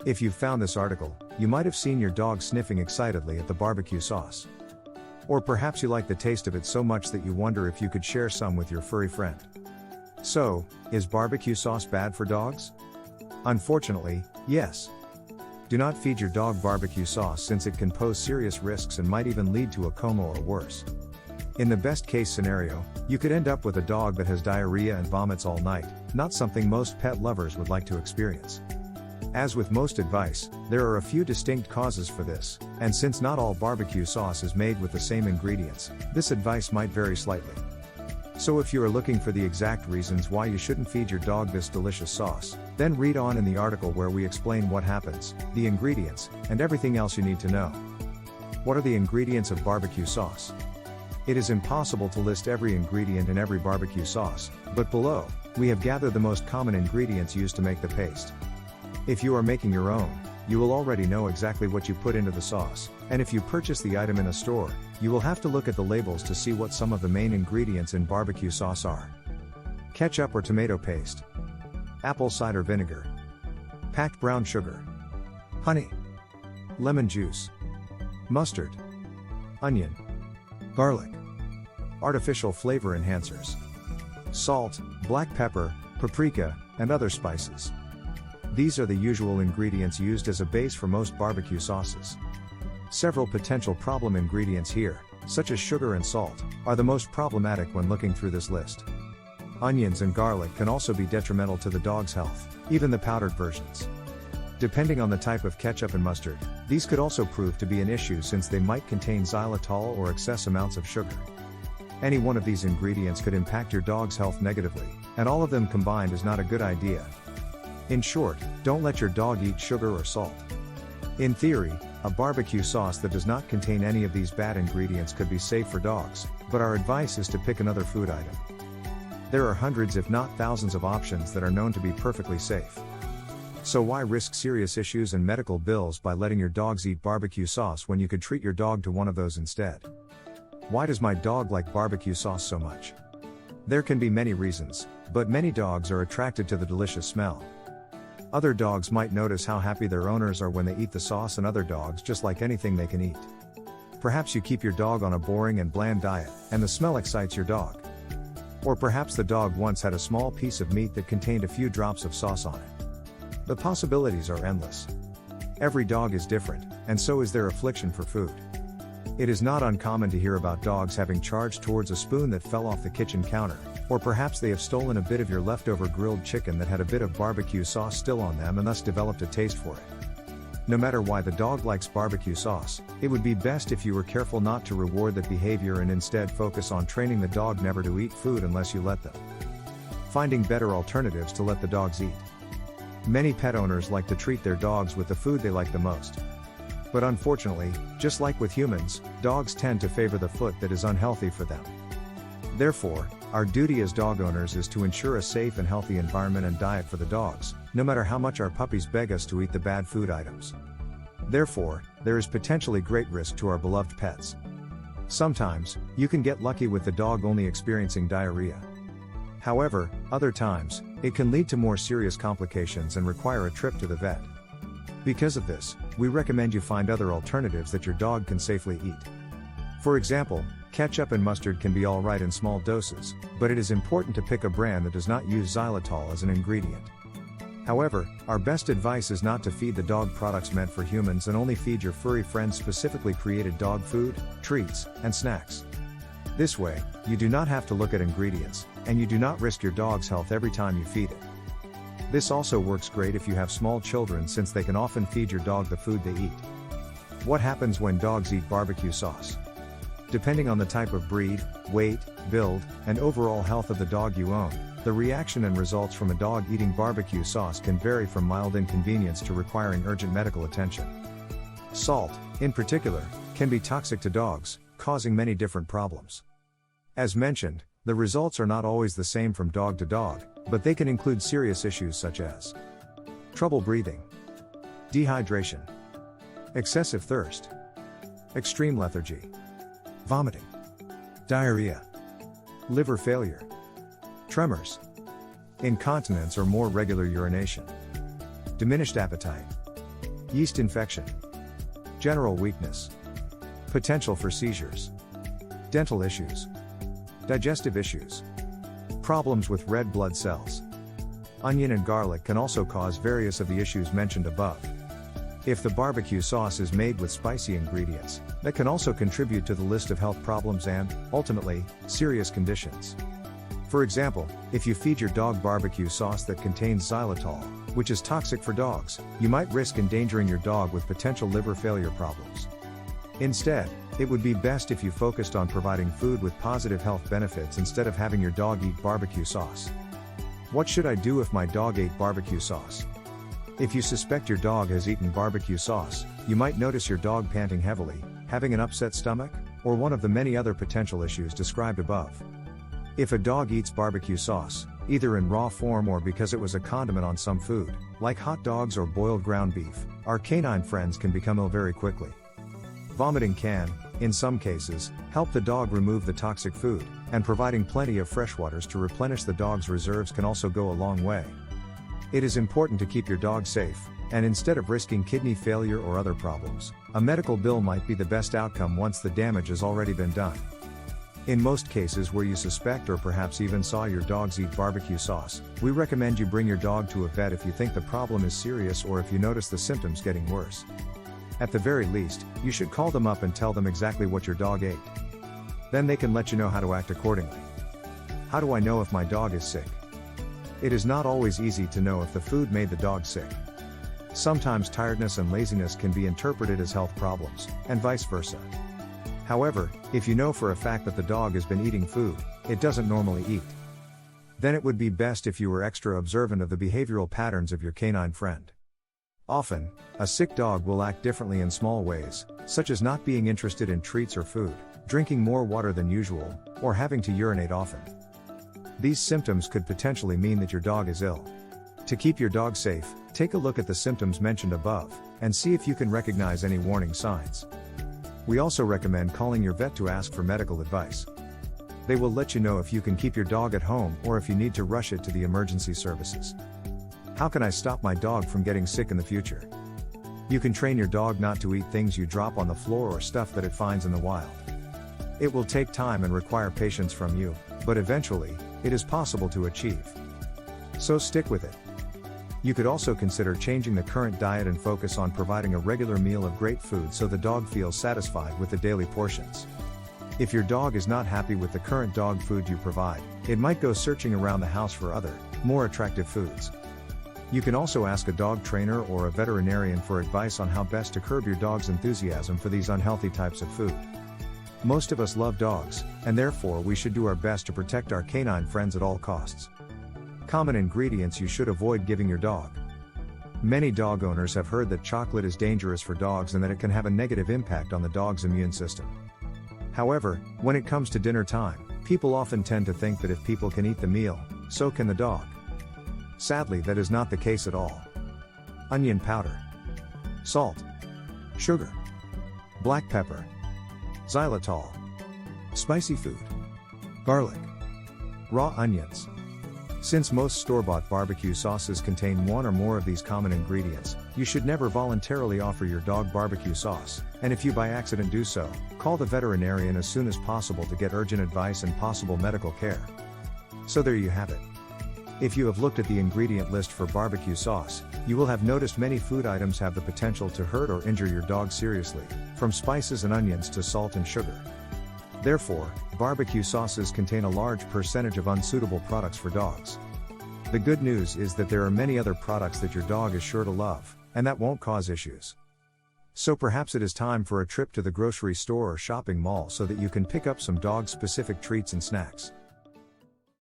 If you've found this article, you might have seen your dog sniffing excitedly at the barbecue sauce. Or perhaps you like the taste of it so much that you wonder if you could share some with your furry friend. So, is barbecue sauce bad for dogs? Unfortunately, yes. Do not feed your dog barbecue sauce since it can pose serious risks and might even lead to a coma or worse. In the best case scenario, you could end up with a dog that has diarrhea and vomits all night, not something most pet lovers would like to experience. As with most advice, there are a few distinct causes for this, and since not all barbecue sauce is made with the same ingredients, this advice might vary slightly. So if you are looking for the exact reasons why you shouldn't feed your dog this delicious sauce, then read on in the article where we explain what happens, the ingredients, and everything else you need to know. What are the ingredients of barbecue sauce? It is impossible to list every ingredient in every barbecue sauce, but below, we have gathered the most common ingredients used to make the paste. If you are making your own, you will already know exactly what you put into the sauce, and if you purchase the item in a store, you will have to look at the labels to see what some of the main ingredients in barbecue sauce are. Ketchup or tomato paste, apple cider vinegar, packed brown sugar, honey, lemon juice, mustard, onion, garlic, artificial flavor enhancers, salt, black pepper, paprika, and other spices. These are the usual ingredients used as a base for most barbecue sauces. Several potential problem ingredients here, such as sugar and salt, are the most problematic when looking through this list. Onions and garlic can also be detrimental to the dog's health, even the powdered versions. Depending on the type of ketchup and mustard, these could also prove to be an issue since they might contain xylitol or excess amounts of sugar. Any one of these ingredients could impact your dog's health negatively, and all of them combined is not a good idea. In short, don't let your dog eat sugar or salt. In theory, a barbecue sauce that does not contain any of these bad ingredients could be safe for dogs, but our advice is to pick another food item. There are hundreds if not thousands of options that are known to be perfectly safe. So why risk serious issues and medical bills by letting your dogs eat barbecue sauce when you could treat your dog to one of those instead? Why does my dog like barbecue sauce so much? There can be many reasons, but many dogs are attracted to the delicious smell. Other dogs might notice how happy their owners are when they eat the sauce, and other dogs just like anything they can eat. Perhaps you keep your dog on a boring and bland diet, and the smell excites your dog. Or perhaps the dog once had a small piece of meat that contained a few drops of sauce on it. The possibilities are endless. Every dog is different, and so is their affliction for food. It is not uncommon to hear about dogs having charged towards a spoon that fell off the kitchen counter, or perhaps they have stolen a bit of your leftover grilled chicken that had a bit of barbecue sauce still on them and thus developed a taste for it. No matter why the dog likes barbecue sauce, it would be best if you were careful not to reward that behavior and instead focus on training the dog never to eat food unless you let them. Finding better alternatives to let the dogs eat. Many pet owners like to treat their dogs with the food they like the most. But unfortunately, just like with humans, dogs tend to favor the food that is unhealthy for them. Therefore, our duty as dog owners is to ensure a safe and healthy environment and diet for the dogs, no matter how much our puppies beg us to eat the bad food items. Therefore, there is potentially great risk to our beloved pets. Sometimes, you can get lucky with the dog only experiencing diarrhea. However, other times, it can lead to more serious complications and require a trip to the vet. Because of this, we recommend you find other alternatives that your dog can safely eat. For example, ketchup and mustard can be alright in small doses, but it is important to pick a brand that does not use xylitol as an ingredient. However, our best advice is not to feed the dog products meant for humans and only feed your furry friends specifically created dog food, treats, and snacks. This way, you do not have to look at ingredients, and you do not risk your dog's health every time you feed it. This also works great if you have small children since they can often feed your dog the food they eat. What happens when dogs eat barbecue sauce? Depending on the type of breed, weight, build, and overall health of the dog you own, the reaction and results from a dog eating barbecue sauce can vary from mild inconvenience to requiring urgent medical attention. Salt, in particular, can be toxic to dogs, causing many different problems. As mentioned, the results are not always the same from dog to dog, but they can include serious issues such as trouble breathing, dehydration, excessive thirst, extreme lethargy, vomiting, diarrhea, liver failure, tremors, incontinence or more regular urination, diminished appetite, Yeast infection. General weakness. Potential for seizures. Dental issues. Digestive issues. Problems with red blood cells. Onion and garlic can also cause various of the issues mentioned above. If the barbecue sauce is made with spicy ingredients, that can also contribute to the list of health problems and, ultimately, serious conditions. For example, if you feed your dog barbecue sauce that contains xylitol, which is toxic for dogs, you might risk endangering your dog with potential liver failure problems. Instead, it would be best if you focused on providing food with positive health benefits instead of having your dog eat barbecue sauce. What should I do if my dog ate barbecue sauce? If you suspect your dog has eaten barbecue sauce, you might notice your dog panting heavily, having an upset stomach, or one of the many other potential issues described above. If a dog eats barbecue sauce, either in raw form or because it was a condiment on some food, like hot dogs or boiled ground beef, our canine friends can become ill very quickly. Vomiting can, in some cases, help the dog remove the toxic food, and providing plenty of fresh waters to replenish the dog's reserves can also go a long way. It is important to keep your dog safe, and instead of risking kidney failure or other problems, a medical bill might be the best outcome once the damage has already been done. In most cases where you suspect or perhaps even saw your dogs eat barbecue sauce, we recommend you bring your dog to a vet if you think the problem is serious or if you notice the symptoms getting worse. At the very least, you should call them up and tell them exactly what your dog ate. Then they can let you know how to act accordingly. How do I know if my dog is sick? It is not always easy to know if the food made the dog sick. Sometimes tiredness and laziness can be interpreted as health problems, and vice versa. However, if you know for a fact that the dog has been eating food it doesn't normally eat, then it would be best if you were extra observant of the behavioral patterns of your canine friend. Often, a sick dog will act differently in small ways, such as not being interested in treats or food, drinking more water than usual, or having to urinate often. These symptoms could potentially mean that your dog is ill. To keep your dog safe, take a look at the symptoms mentioned above, and see if you can recognize any warning signs. We also recommend calling your vet to ask for medical advice. They will let you know if you can keep your dog at home or if you need to rush it to the emergency services. How can I stop my dog from getting sick in the future? You can train your dog not to eat things you drop on the floor or stuff that it finds in the wild. It will take time and require patience from you, but eventually, it is possible to achieve. So stick with it. You could also consider changing the current diet and focus on providing a regular meal of great food so the dog feels satisfied with the daily portions. If your dog is not happy with the current dog food you provide, it might go searching around the house for other, more attractive foods. You can also ask a dog trainer or a veterinarian for advice on how best to curb your dog's enthusiasm for these unhealthy types of food. Most of us love dogs, and therefore we should do our best to protect our canine friends at all costs. Common ingredients you should avoid giving your dog. Many dog owners have heard that chocolate is dangerous for dogs and that it can have a negative impact on the dog's immune system. However, when it comes to dinner time, people often tend to think that if people can eat the meal, so can the dog. Sadly, that is not the case at all. Onion powder, salt, sugar, black pepper, xylitol, spicy food, garlic, raw onions. Since most store-bought barbecue sauces contain one or more of these common ingredients, you should never voluntarily offer your dog barbecue sauce, and if you by accident do so, call the veterinarian as soon as possible to get urgent advice and possible medical care. So there you have it. If you have looked at the ingredient list for barbecue sauce, you will have noticed many food items have the potential to hurt or injure your dog seriously, from spices and onions to salt and sugar. Therefore, barbecue sauces contain a large percentage of unsuitable products for dogs. The good news is that there are many other products that your dog is sure to love, and that won't cause issues. So perhaps it is time for a trip to the grocery store or shopping mall so that you can pick up some dog-specific treats and snacks.